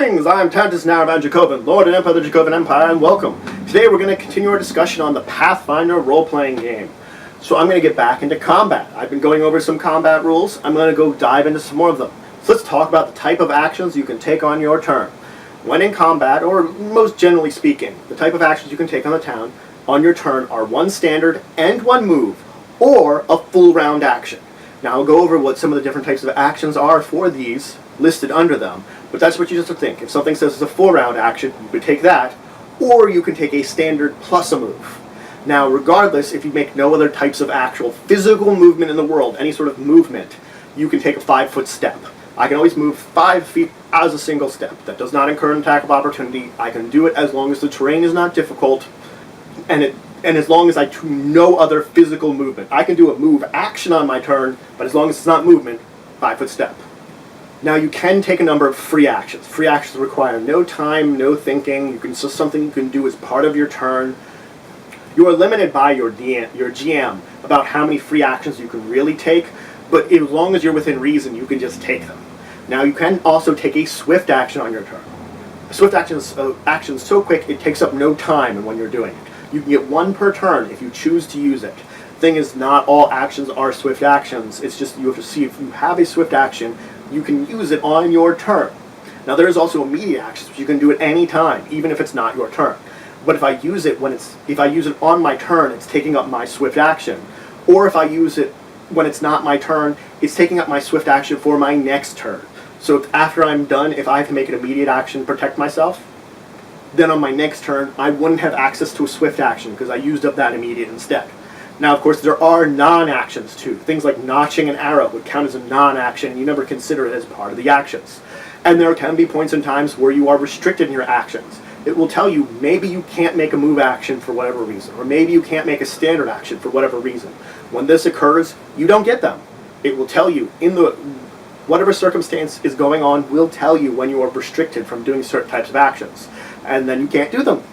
Greetings, I'm Tantus Naraban Dracovin, Lord and Emperor of the Dracovin Empire, and welcome. Today we're going to continue our discussion on the Pathfinder role-playing game. So I'm going to get back into combat. I've been going over some combat rules. I'm going to go dive into some more of them. So let's talk about the type of actions you can take on your turn. When in combat, or most generally speaking, the type of actions you can take on your turn are one standard and one move, or a full round action. Now I'll go over what some of the different types of actions are for these listed under them, but that's what you just have to think. If something says it's a full round action, you could take that, or you can take a standard plus a move. Now regardless, if you make no other types of actual physical movement in the world, any sort of movement, you can take a 5-foot step. I can always move 5 feet as a single step. That does not incur an attack of opportunity. I can do it as long as the terrain is not difficult, and as long as I do no other physical movement. I can do a move action on my turn, but as long as it's not movement, 5-foot step. Now you can take a number of free actions. Free actions require no time, no thinking. It's just something you can do as part of your turn. You are limited by your GM about how many free actions you can really take, but as long as you're within reason, you can just take them. Now you can also take a swift action on your turn. A swift action is so quick it takes up no time when you're doing it. You can get one per turn if you choose to use it. The thing is, not all actions are swift actions. It's just you have to see if you have a swift action, you can use it on your turn. Now there is also immediate actions, which you can do at any time, even if it's not your turn. But if I use it on my turn, it's taking up my swift action. Or if I use it when it's not my turn, it's taking up my swift action for my next turn. So after I'm done, if I have to make an immediate action to protect myself, then on my next turn, I wouldn't have access to a swift action because I used up that immediate instead. Now, of course, there are non-actions too. Things like notching an arrow would count as a non-action, and you never consider it as part of the actions. And there can be points and times where you are restricted in your actions. It will tell you maybe you can't make a move action for whatever reason, or maybe you can't make a standard action for whatever reason. When this occurs, you don't get them. It will tell you whatever circumstance is going on will tell you when you are restricted from doing certain types of actions, and then you can't do them.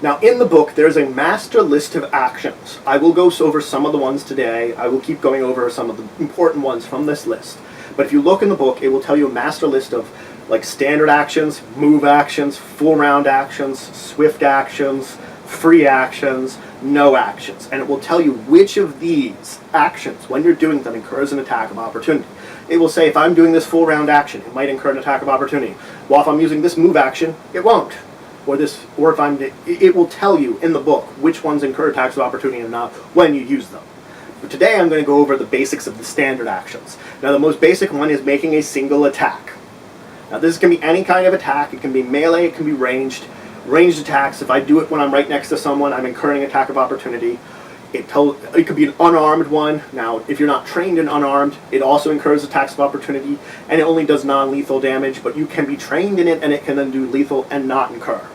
Now in the book there's a master list of actions. I will go over some of the ones today. I will keep going over some of the important ones from this list. But if you look in the book, it will tell you a master list of like standard actions, move actions, full round actions, swift actions, free actions, no actions. And it will tell you which of these actions, when you're doing them, incurs an attack of opportunity. It will say if I'm doing this full round action, it might incur an attack of opportunity. While if I'm using this move action, it won't. It will tell you in the book which ones incur attacks of opportunity and not when you use them. But today I'm going to go over the basics of the standard actions. Now the most basic one is making a single attack. Now this can be any kind of attack. It can be melee, it can be ranged. Ranged attacks, if I do it when I'm right next to someone, I'm incurring attack of opportunity. It could be an unarmed one. Now, if you're not trained in unarmed, it also incurs attacks of opportunity, and it only does non-lethal damage, but you can be trained in it, and it can then do lethal and not incur.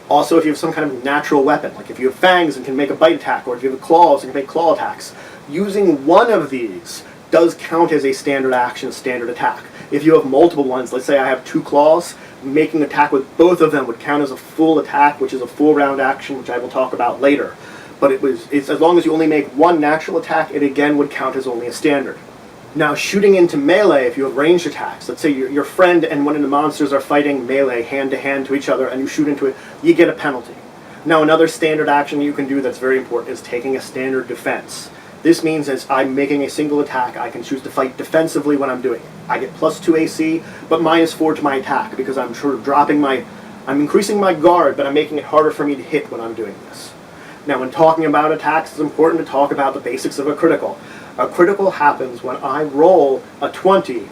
Also, if you have some kind of natural weapon, like if you have fangs and can make a bite attack, or if you have claws and can make claw attacks, using one of these does count as a standard action, standard attack. If you have multiple ones, let's say I have 2 claws, making an attack with both of them would count as a full attack, which is a full round action, which I will talk about later. But it's as long as you only make one natural attack, it again would count as only a standard. Now shooting into melee, if you have ranged attacks, let's say your friend and one of the monsters are fighting melee hand to hand to each other and you shoot into it, you get a penalty. Now another standard action you can do that's very important is taking a standard defense. This means as I'm making a single attack, I can choose to fight defensively when I'm doing it. I get +2 AC, but -4 to my attack because I'm sort of I'm increasing my guard, but I'm making it harder for me to hit when I'm doing this. Now when talking about attacks, it's important to talk about the basics of a critical. A critical happens when I roll a 20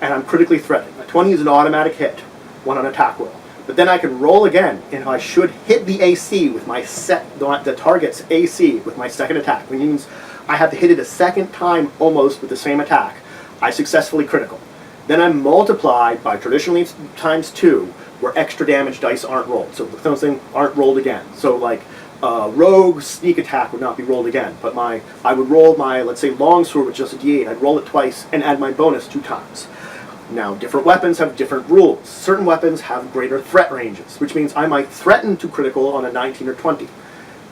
and I'm critically threatened. A 20 is an automatic hit when on attack roll. But then I can roll again, and I should hit the AC with the target's AC with my second attack, which means I have to hit it a second time almost with the same attack. I successfully critical. Then I'm multiplied by traditionally ×2, where extra damage dice aren't rolled. So those things aren't rolled again. So like rogue sneak attack would not be rolled again, but I would roll my, let's say, longsword with just a d8. I'd roll it twice and add my bonus 2 times. Now, different weapons have different rules. Certain weapons have greater threat ranges, which means I might threaten to critical on a 19 or 20.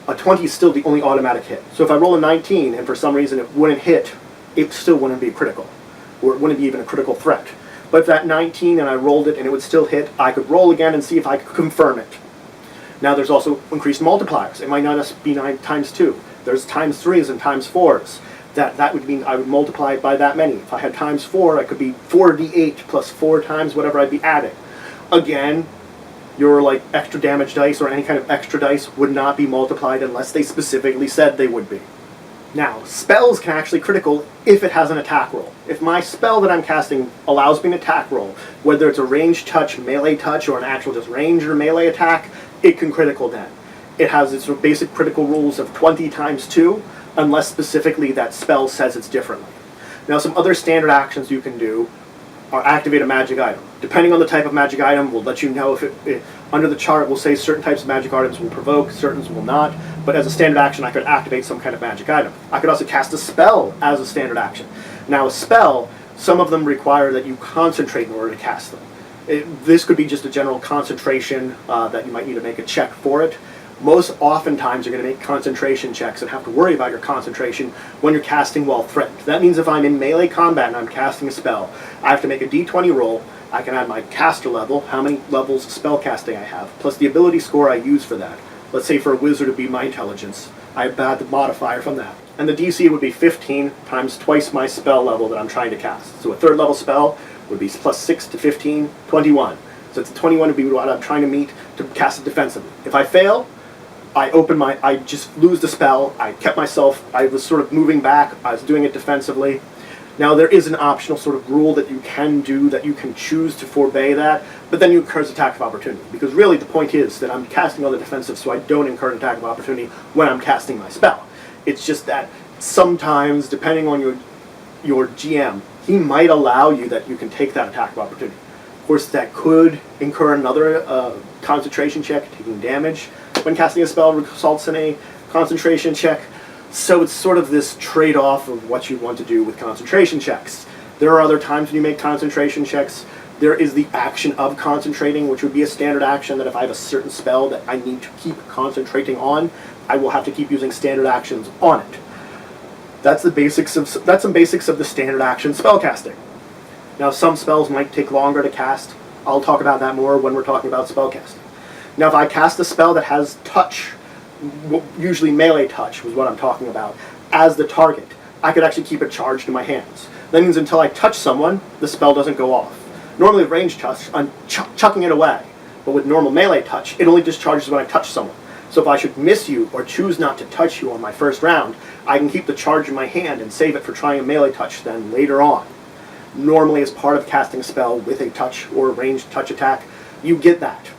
A 20 is still the only automatic hit. So if I roll a 19 and for some reason it wouldn't hit, it still wouldn't be critical, or it wouldn't be even a critical threat. But if that 19 and I rolled it and it would still hit, I could roll again and see if I could confirm it. Now there's also increased multipliers. It might not just be 9 times 2. There's times 3s and times 4s. That would mean I would multiply it by that many. If I had times 4, it could be 4d8 plus 4 times whatever I'd be adding. Again, your like extra damage dice or any kind of extra dice would not be multiplied unless they specifically said they would be. Now, spells can actually critical if it has an attack roll. If my spell that I'm casting allows me an attack roll, whether it's a ranged touch, melee touch, or an actual just range or melee attack, it can critical then. It has its basic critical rules of 20 times 2, unless specifically that spell says it's differently. Now, some other standard actions you can do are activate a magic item. Depending on the type of magic item, we'll let you know if it under the chart will say certain types of magic items will provoke, certain will not, but as a standard action I could activate some kind of magic item. I could also cast a spell as a standard action. Now a spell, some of them require that you concentrate in order to cast them. This could be just a general concentration that you might need to make a check for it. Most oftentimes you're going to make concentration checks and have to worry about your concentration when you're casting while threatened. That means if I'm in melee combat and I'm casting a spell, I have to make a d20 roll. I can add my caster level, how many levels of spell casting I have, plus the ability score I use for that. Let's say for a wizard it would be my intelligence. I add the modifier from that. And the DC would be 15 times twice my spell level that I'm trying to cast. So a third level spell would be plus 6 to 15, 21. So it's 21 would be what I'm trying to meet to cast it defensively. If I fail, I just lose the spell. I kept myself, I was sort of moving back, I was doing it defensively. Now there is an optional sort of rule that you can do, that you can choose to forebe that, but then you incur an attack of opportunity. Because really the point is that I'm casting on the defensive so I don't incur an attack of opportunity when I'm casting my spell. It's just that sometimes, depending on your GM, he might allow you that you can take that attack of opportunity. Of course that could incur another concentration check, taking damage. When casting a spell results in a concentration check. So it's sort of this trade-off of what you want to do with concentration checks. There are other times when you make concentration checks. There is the action of concentrating, which would be a standard action that if I have a certain spell that I need to keep concentrating on, I will have to keep using standard actions on it. That's some basics of the standard action spell casting. Now some spells might take longer to cast. I'll talk about that more when we're talking about spell casting. Now if I cast a spell that has touch, usually melee touch was what I'm talking about, as the target, I could actually keep it charged in my hands. That means until I touch someone, the spell doesn't go off. Normally with ranged touch, I'm chucking it away. But with normal melee touch, it only discharges when I touch someone. So if I should miss you or choose not to touch you on my first round, I can keep the charge in my hand and save it for trying a melee touch then later on. Normally as part of casting a spell with a touch or a ranged touch attack, you get that.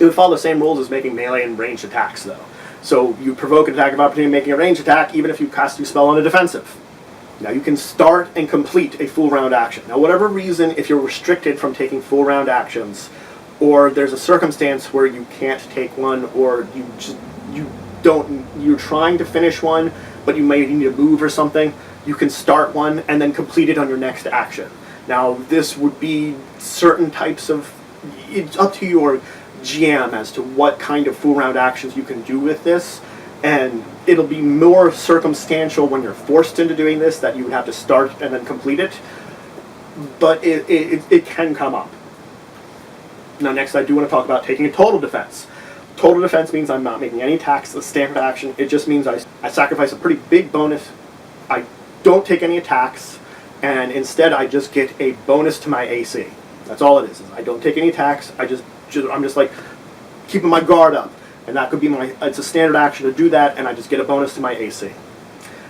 It would follow the same rules as making melee and ranged attacks though. So you provoke an attack of opportunity making a ranged attack even if you cast your spell on a defensive. Now you can start and complete a full round action. Now whatever reason, if you're restricted from taking full round actions, or there's a circumstance where you can't take one, or you're trying to finish one, but you may need to move or something, you can start one and then complete it on your next action. Now this would be certain types of, it's up to your GM as to what kind of full round actions you can do with this, and it'll be more circumstantial when you're forced into doing this that you would have to start and then complete it, but it can come up. Now next I do want to talk about taking a total defense. Total defense means I'm not making any attacks, a standard action. It just means I sacrifice a pretty big bonus. I don't take any attacks, and instead I just get a bonus to my AC. That's all it is I don't take any attacks. I'm just like keeping my guard up, and that could be it's a standard action to do that, and I just get a bonus to my AC.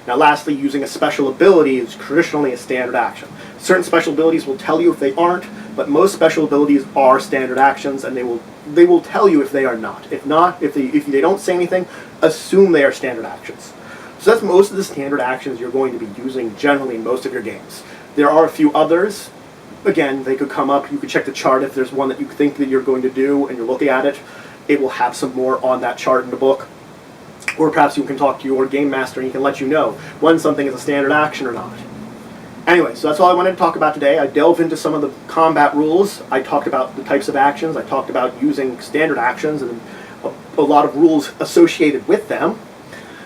Now lastly, using a special ability is traditionally a standard action. Certain special abilities will tell you if they aren't, but most special abilities are standard actions, and they will tell you if they are not. If they don't say anything, assume they are standard actions. So that's most of the standard actions you're going to be using generally in most of your games. There are a few others. Again, they could come up. You could check the chart if there's one that you think that you're going to do and you're looking at it. It will have some more on that chart in the book. Or perhaps you can talk to your game master and he can let you know when something is a standard action or not. Anyway, so that's all I wanted to talk about today. I delved into some of the combat rules. I talked about the types of actions. I talked about using standard actions and a lot of rules associated with them.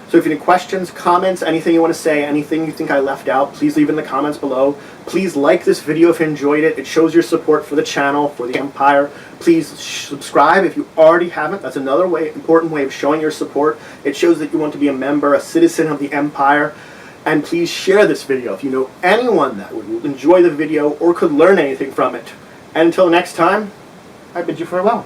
So if you have any questions, comments, anything you want to say, anything you think I left out, please leave it in the comments below. Please like this video if you enjoyed it. It shows your support for the channel, for the Empire. Please subscribe if you already haven't. That's another important way of showing your support. It shows that you want to be a member, a citizen of the Empire. And please share this video if you know anyone that would enjoy the video or could learn anything from it. And until next time, I bid you farewell.